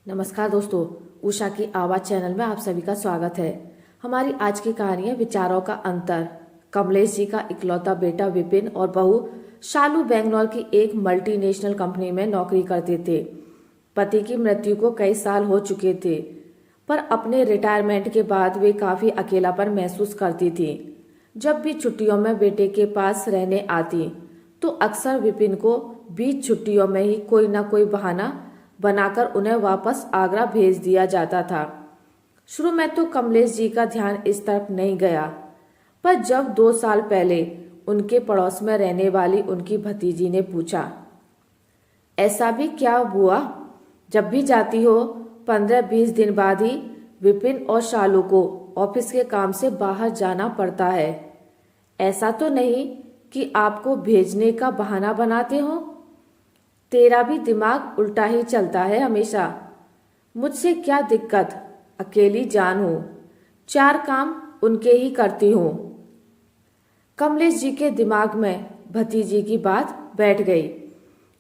नमस्कार दोस्तों, उषा की आवाज़ चैनल में आप सभी का स्वागत है। हमारी आज की कहानी है विचारों का अंतर। कमलेश जी का इकलौता बेटा विपिन और बहू शालू बेंगलोर की एक मल्टीनेशनल कंपनी में नौकरी करते थे। पति की मृत्यु को कई साल हो चुके थे, पर अपने रिटायरमेंट के बाद वे काफ़ी अकेलापन महसूस करती थी। जब भी छुट्टियों में बेटे के पास रहने आती तो अक्सर विपिन को बीच छुट्टियों में ही कोई ना कोई बहाना बनाकर उन्हें वापस आगरा भेज दिया जाता था। शुरू में तो कमलेश जी का ध्यान इस तरफ नहीं गया, पर जब 2 साल पहले उनके पड़ोस में रहने वाली उनकी भतीजी ने पूछा, ऐसा भी क्या बुआ, जब भी जाती हो 15-20 दिन बाद ही विपिन और शालू को ऑफिस के काम से बाहर जाना पड़ता है। ऐसा तो नहीं कि आपको भेजने का बहाना बनाते हो? तेरा भी दिमाग उल्टा ही चलता है हमेशा। मुझसे क्या दिक्कत, अकेली जान हूँ, 4 काम उनके ही करती हूँ। कमलेश जी के दिमाग में भतीजी की बात बैठ गई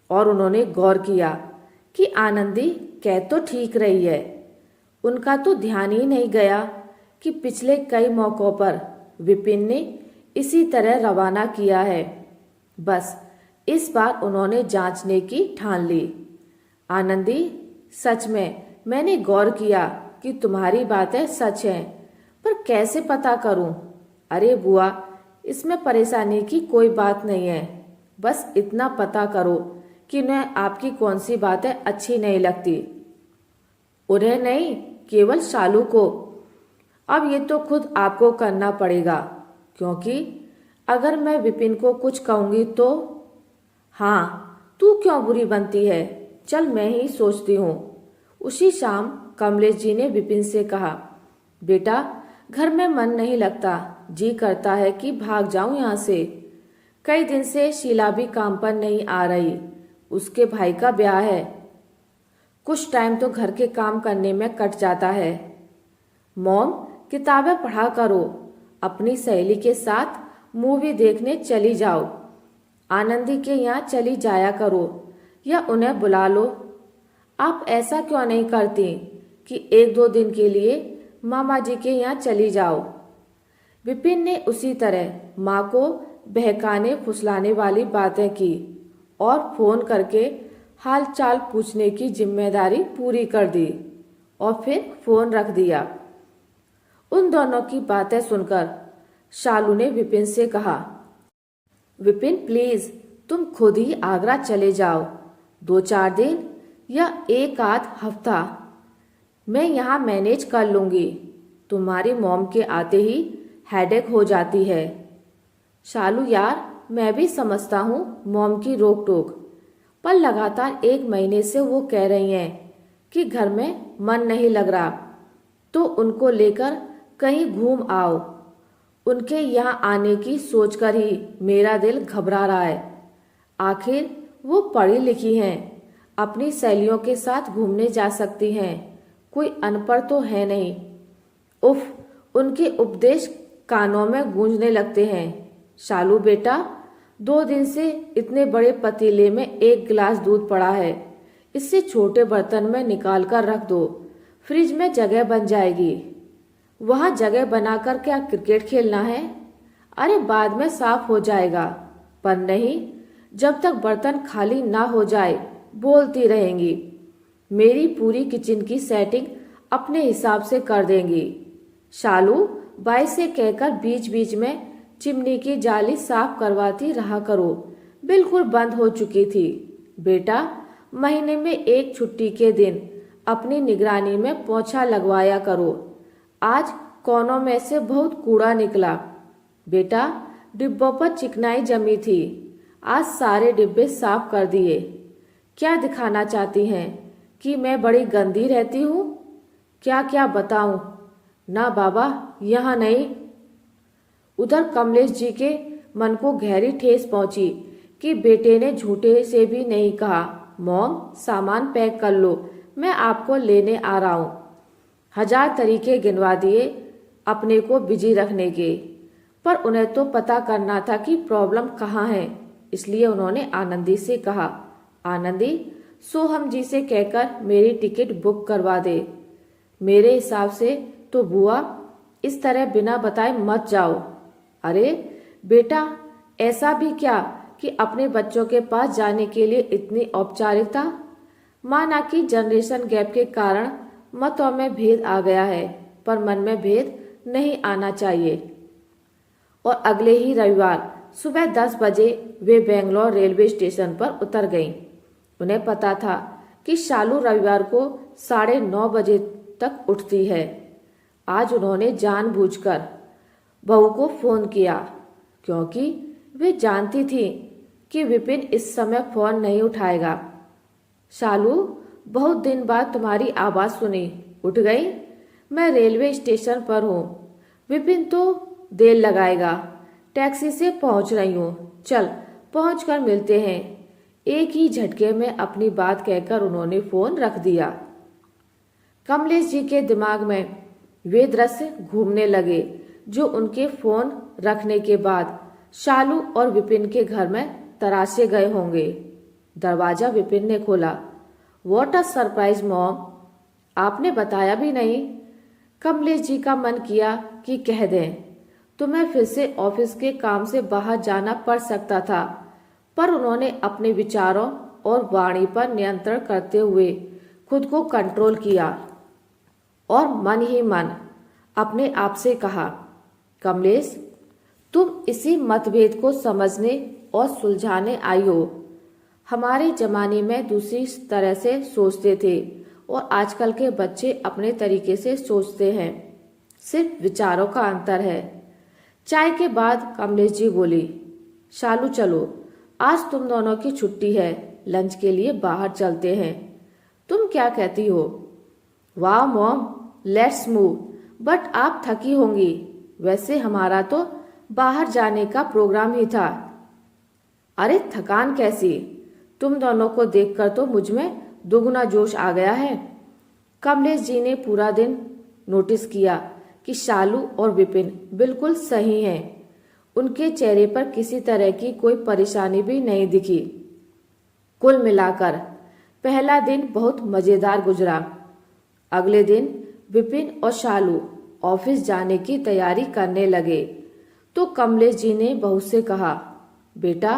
और उन्होंने गौर किया कि आनंदी कह तो ठीक रही है। उनका तो ध्यान ही नहीं गया कि पिछले कई मौक़ों पर विपिन ने इसी तरह रवाना किया है। बस इस बार उन्होंने जांचने की ठान ली। आनंदी, सच में मैंने गौर किया कि तुम्हारी बातें सच हैं, पर कैसे पता करूं? अरे बुआ, इसमें परेशानी की कोई बात नहीं है। बस इतना पता करो कि उन्हें आपकी कौन सी बातें अच्छी नहीं लगती। उन्हें नहीं, केवल शालू को। अब ये तो खुद आपको करना पड़ेगा, क्योंकि अगर मैं विपिन को कुछ कहूँगी तो। हाँ, तू क्यों बुरी बनती है? चल मैं ही सोचती हूँ। उसी शाम कमलेश जी ने विपिन से कहा, बेटा, घर में मन नहीं लगता, जी करता है कि भाग जाऊं यहाँ से। कई दिन से शीला भी काम पर नहीं आ रही, उसके भाई का ब्याह है। कुछ टाइम तो घर के काम करने में कट जाता है। मॉम, किताबें पढ़ा करो, अपनी सहेली के साथ मूवी देखने चली जाओ, आनंदी के यहाँ चली जाया करो या उन्हें बुला लो। आप ऐसा क्यों नहीं करती कि 1-2 दिन के लिए मामा जी के यहाँ चली जाओ? विपिन ने उसी तरह माँ को बहकाने फुसलाने वाली बातें की और फोन करके हाल चाल पूछने की जिम्मेदारी पूरी कर दी और फिर फोन रख दिया। उन दोनों की बातें सुनकर शालू ने विपिन से कहा, विपिन प्लीज, तुम खुद ही आगरा चले जाओ, 2-4 दिन या 1 आध हफ्ता। मैं यहाँ मैनेज कर लूँगी। तुम्हारी मॉम के आते ही हेडेक हो जाती है। शालू यार, मैं भी समझता हूँ मॉम की रोक टोक, पर लगातार 1 महीने से वो कह रही हैं कि घर में मन नहीं लग रहा, तो उनको लेकर कहीं घूम आओ। उनके यहाँ आने की सोचकर ही मेरा दिल घबरा रहा है। आखिर वो पढ़ी लिखी हैं, अपनी सहेलियों के साथ घूमने जा सकती हैं, कोई अनपढ़ तो है नहीं। उफ, उनके उपदेश कानों में गूंजने लगते हैं। शालू बेटा, 2 दिन से इतने बड़े पतीले में 1 गिलास दूध पड़ा है, इससे छोटे बर्तन में निकाल कर रख दो, फ्रिज में जगह बन जाएगी। वहाँ जगह बनाकर क्या क्रिकेट खेलना है? अरे बाद में साफ हो जाएगा। पर नहीं, जब तक बर्तन खाली ना हो जाए बोलती रहेंगी। मेरी पूरी किचन की सेटिंग अपने हिसाब से कर देंगी। शालू, बाई से कहकर बीच बीच में चिमनी की जाली साफ करवाती रहा करो, बिल्कुल बंद हो चुकी थी। बेटा, महीने में 1 छुट्टी के दिन अपनी निगरानी में पोछा लगवाया करो। आज कोनों में से बहुत कूड़ा निकला। बेटा, डिब्बों पर चिकनाई जमी थी, आज सारे डिब्बे साफ कर दिए। क्या दिखाना चाहती हैं कि मैं बड़ी गंदी रहती हूँ? क्या क्या बताऊँ? ना बाबा, यहाँ नहीं। उधर कमलेश जी के मन को गहरी ठेस पहुंची कि बेटे ने झूठे से भी नहीं कहा, मॉम सामान पैक कर लो, मैं आपको लेने आ रहा हूँ। 1000 तरीके गिनवा दिए अपने को बिजी रखने के, पर उन्हें तो पता करना था कि प्रॉब्लम कहाँ है। इसलिए उन्होंने आनंदी से कहा, आनंदी सोहम जी से कहकर मेरी टिकट बुक करवा दे। मेरे हिसाब से तो बुआ इस तरह बिना बताए मत जाओ। अरे बेटा, ऐसा भी क्या कि अपने बच्चों के पास जाने के लिए इतनी औपचारिकता। माना कि जनरेशन गैप के कारण मतों में भेद आ गया है, पर मन में भेद नहीं आना चाहिए। और अगले ही रविवार सुबह 10 बजे वे बेंगलोर रेलवे स्टेशन पर उतर गईं। उन्हें पता था कि शालू रविवार को 9:30 बजे तक उठती है। आज उन्होंने जानबूझकर बहू को फोन किया, क्योंकि वे जानती थी कि विपिन इस समय फोन नहीं उठाएगा। शालू, बहुत दिन बाद तुम्हारी आवाज सुनी, उठ गई? मैं रेलवे स्टेशन पर हूँ। विपिन तो देर लगाएगा, टैक्सी से पहुंच रही हूँ, चल पहुंचकर मिलते हैं। एक ही झटके में अपनी बात कहकर उन्होंने फोन रख दिया। कमलेश जी के दिमाग में वे दृश्य घूमने लगे जो उनके फोन रखने के बाद शालू और विपिन के घर में तराशे गए होंगे। दरवाजा विपिन ने खोला। व्हाट अ सरप्राइज मॉम, आपने बताया भी नहीं। कमलेश जी का मन किया कि कह दें, तुम्हें फिर से ऑफिस के काम से बाहर जाना पड़ सकता था, पर उन्होंने अपने विचारों और वाणी पर नियंत्रण करते हुए खुद को कंट्रोल किया और मन ही मन अपने आप से कहा, कमलेश, तुम इसी मतभेद को समझने और सुलझाने आई हो। हमारे जमाने में दूसरी तरह से सोचते थे और आजकल के बच्चे अपने तरीके से सोचते हैं। सिर्फ विचारों का अंतर है। चाय के बाद कमलेश जी बोली, शालू चलो, आज तुम दोनों की छुट्टी है, लंच के लिए बाहर चलते हैं। तुम क्या कहती हो? वाह मॉम, लेट्स मूव, बट आप थकी होंगी। वैसे हमारा तो बाहर जाने का प्रोग्राम ही था। अरे थकान कैसी, तुम दोनों को देखकर तो मुझ में दुगना जोश आ गया है। कमलेश जी ने पूरा दिन नोटिस किया कि शालू और विपिन बिल्कुल सही हैं। उनके चेहरे पर किसी तरह की कोई परेशानी भी नहीं दिखी। कुल मिलाकर पहला दिन बहुत मजेदार गुजरा। अगले दिन विपिन और शालू ऑफिस जाने की तैयारी करने लगे तो कमलेश जी ने बहू से कहा, बेटा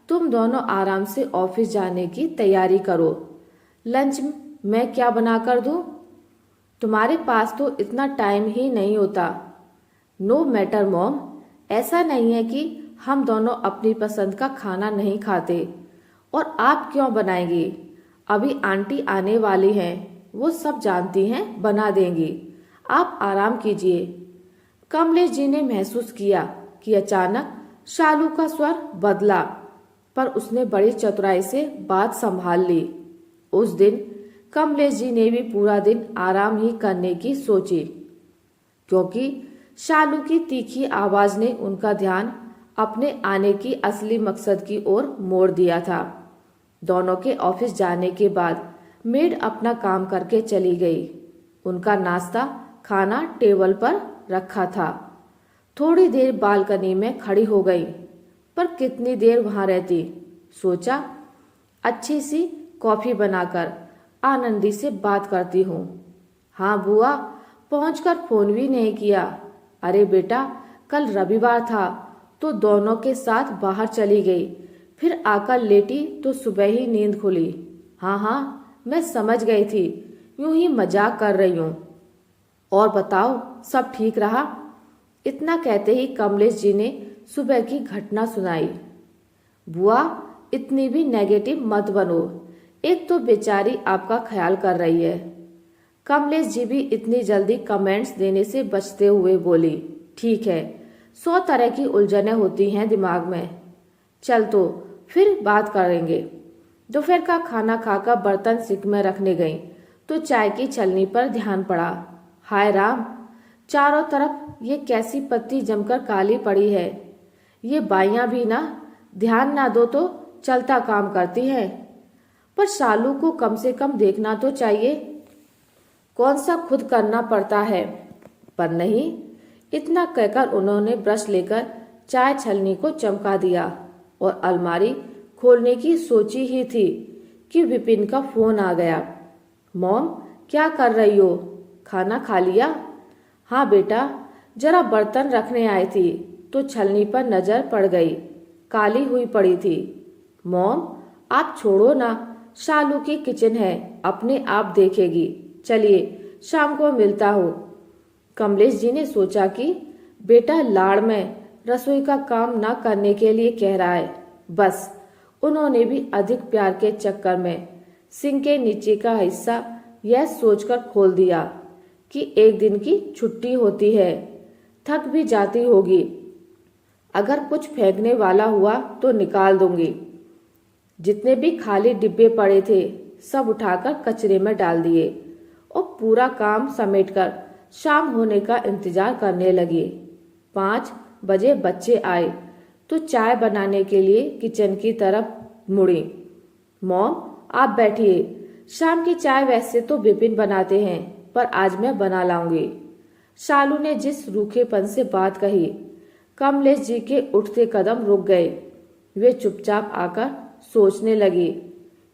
तुम दोनों आराम से ऑफिस जाने की तैयारी करो। लंच मैं क्या बना कर दूं? तुम्हारे पास तो इतना टाइम ही नहीं होता। नो मैटर मॉम, ऐसा नहीं है कि हम दोनों अपनी पसंद का खाना नहीं खाते। और आप क्यों बनाएंगी? अभी आंटी आने वाली हैं, वो सब जानती हैं, बना देंगी। आप आराम कीजिए। कमलेश जी ने महसूस किया कि अचानक शालू का स्वर बदला, पर उसने बड़ी चतुराई से बात संभाल ली। उस दिन कमलेश जी ने भी पूरा दिन आराम ही करने की सोची, क्योंकि शालू की तीखी आवाज ने उनका ध्यान अपने आने की असली मकसद की ओर मोड़ दिया था। दोनों के ऑफिस जाने के बाद मेड अपना काम करके चली गई। उनका नाश्ता खाना टेबल पर रखा था। थोड़ी देर बालकनी में खड़ी हो गई, पर कितनी देर वहां रहती। सोचा अच्छी सी कॉफी बनाकर आनंदी से बात करती हूँ। हाँ बुआ, पहुंचकर फोन भी नहीं किया। अरे बेटा, कल रविवार था तो दोनों के साथ बाहर चली गई, फिर आकर लेटी तो सुबह ही नींद खुली। हाँ हाँ, मैं समझ गई थी, यूं ही मजाक कर रही हूँ। और बताओ, सब ठीक रहा? इतना कहते ही कमलेश जी ने सुबह की घटना सुनाई। बुआ, इतनी भी नेगेटिव मत बनो, एक तो बेचारी आपका ख्याल कर रही है। कमलेश जी भी इतनी जल्दी कमेंट्स देने से बचते हुए बोली, ठीक है, 100 तरह की उलझनें होती हैं दिमाग में। चल तो फिर बात करेंगे। दोपहर का खाना खाकर बर्तन सिंक में रखने गई तो चाय की छलनी पर ध्यान पड़ा। हाय राम, चारों तरफ ये कैसी पत्ती जमकर काली पड़ी है। ये बाइयां भी ना ध्यान ना दो तो चलता काम करती है। पर शालू को कम से कम देखना तो चाहिए, कौन सा खुद करना पड़ता है। पर नहीं, इतना कहकर उन्होंने ब्रश लेकर चाय छलनी को चमका दिया और अलमारी खोलने की सोची ही थी कि विपिन का फोन आ गया। मॉम, क्या कर रही हो? खाना खा लिया? हाँ बेटा, जरा बर्तन रखने आई थी तो छलनी पर नजर पड़ गई, काली हुई पड़ी थी। मॉम, आप छोड़ो ना, शालू की किचन है, अपने आप देखेगी। चलिए शाम को मिलता हूँ। कमलेश जी ने सोचा कि बेटा लाड़ में रसोई का काम ना करने के लिए कह रहा है। बस उन्होंने भी अधिक प्यार के चक्कर में सिंक के नीचे का हिस्सा यह सोचकर खोल दिया कि एक दिन की छुट्टी होती है, थक भी जाती होगी, अगर कुछ फेंकने वाला हुआ तो निकाल दूंगी। जितने भी खाली डिब्बे पड़े थे सब उठाकर कचरे में डाल दिए और पूरा काम समेटकर शाम होने का इंतजार करने लगे। 5 बजे बच्चे आए तो चाय बनाने के लिए किचन की तरफ मुड़ी। मॉम, आप बैठिए, शाम की चाय वैसे तो विपिन बनाते हैं, पर आज मैं बना लाऊंगी। शालू ने जिस रूखेपन से बात कही, कमलेश जी के उठते कदम रुक गए। वे चुपचाप आकर सोचने लगे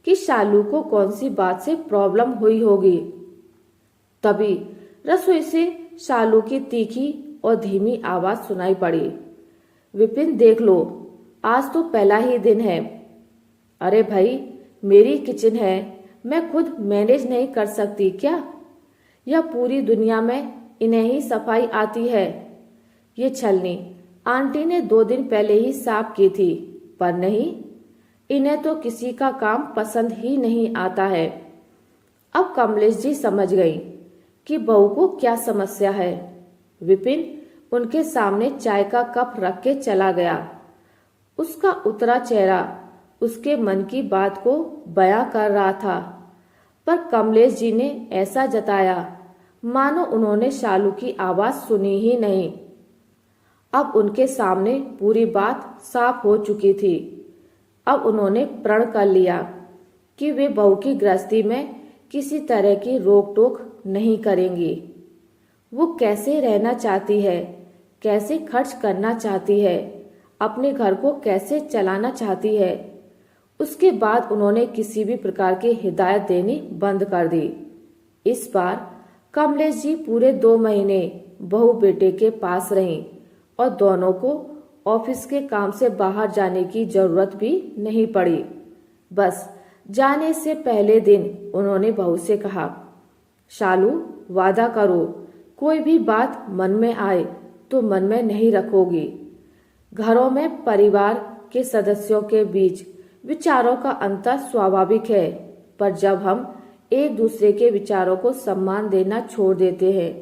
कि शालू को कौन सी बात से प्रॉब्लम हुई होगी। तभी रसोई से शालू की तीखी और धीमी आवाज सुनाई पड़ी। विपिन, देख लो, आज तो पहला ही दिन है। अरे भाई, मेरी किचन है, मैं खुद मैनेज नहीं कर सकती क्या? यह पूरी दुनिया में इन्हें ही सफाई आती है। ये छलनी आंटी ने 2 दिन पहले ही साफ की थी, पर नहीं, इन्हें तो किसी का काम पसंद ही नहीं आता है। अब कमलेश जी समझ गई कि बहू को क्या समस्या है। विपिन उनके सामने चाय का कप रख के चला गया। उसका उतरा चेहरा उसके मन की बात को बयां कर रहा था, पर कमलेश जी ने ऐसा जताया मानो उन्होंने शालू की आवाज सुनी ही नहीं। अब उनके सामने पूरी बात साफ हो चुकी थी। अब उन्होंने प्रण कर लिया कि वे बहू की गृहस्थी में किसी तरह की रोक टोक नहीं करेंगी। वो कैसे रहना चाहती है, कैसे खर्च करना चाहती है, अपने घर को कैसे चलाना चाहती है, उसके बाद उन्होंने किसी भी प्रकार की हिदायत देनी बंद कर दी। इस बार कमलेश जी पूरे 2 महीने बहू बेटे के पास रहीं और दोनों को ऑफिस के काम से बाहर जाने की जरूरत भी नहीं पड़ी। बस जाने से पहले दिन उन्होंने बहू से कहा, शालू, वादा करो, कोई भी बात मन में आए तो मन में नहीं रखोगी। घरों में परिवार के सदस्यों के बीच विचारों का अंतर स्वाभाविक है, पर जब हम एक दूसरे के विचारों को सम्मान देना छोड़ देते हैं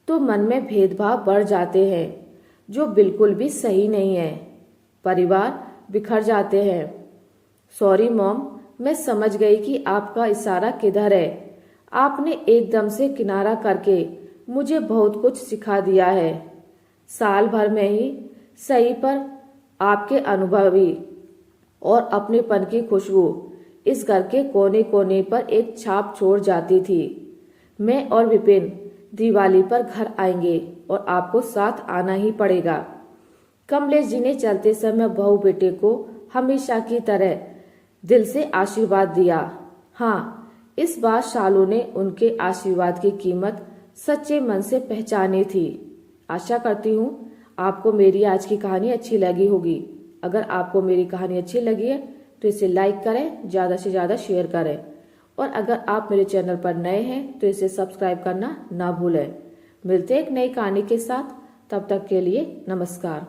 तो मन में भेदभाव बढ़ जाते हैं, जो बिल्कुल भी सही नहीं है। परिवार बिखर जाते हैं। सॉरी मॉम, मैं समझ गई कि आपका इशारा किधर है। आपने एकदम से किनारा करके मुझे बहुत कुछ सिखा दिया है। साल भर में ही सही, पर आपके अनुभवी और अपनेपन की खुशबू इस घर के कोने कोने पर एक छाप छोड़ जाती थी। मैं और विपिन दिवाली पर घर आएंगे और आपको साथ आना ही पड़ेगा। कमलेश जी ने चलते समय बहू बेटे को हमेशा की तरह दिल से आशीर्वाद दिया। हाँ, इस बार शालू ने उनके आशीर्वाद की कीमत सच्चे मन से पहचानी थी। आशा करती हूँ आपको मेरी आज की कहानी अच्छी लगी होगी। अगर आपको मेरी कहानी अच्छी लगी है तो इसे लाइक करें, ज़्यादा से ज़्यादा शेयर करें, और अगर आप मेरे चैनल पर नए हैं तो इसे सब्सक्राइब करना ना भूलें। मिलते हैं एक नई कहानी के साथ, तब तक के लिए नमस्कार।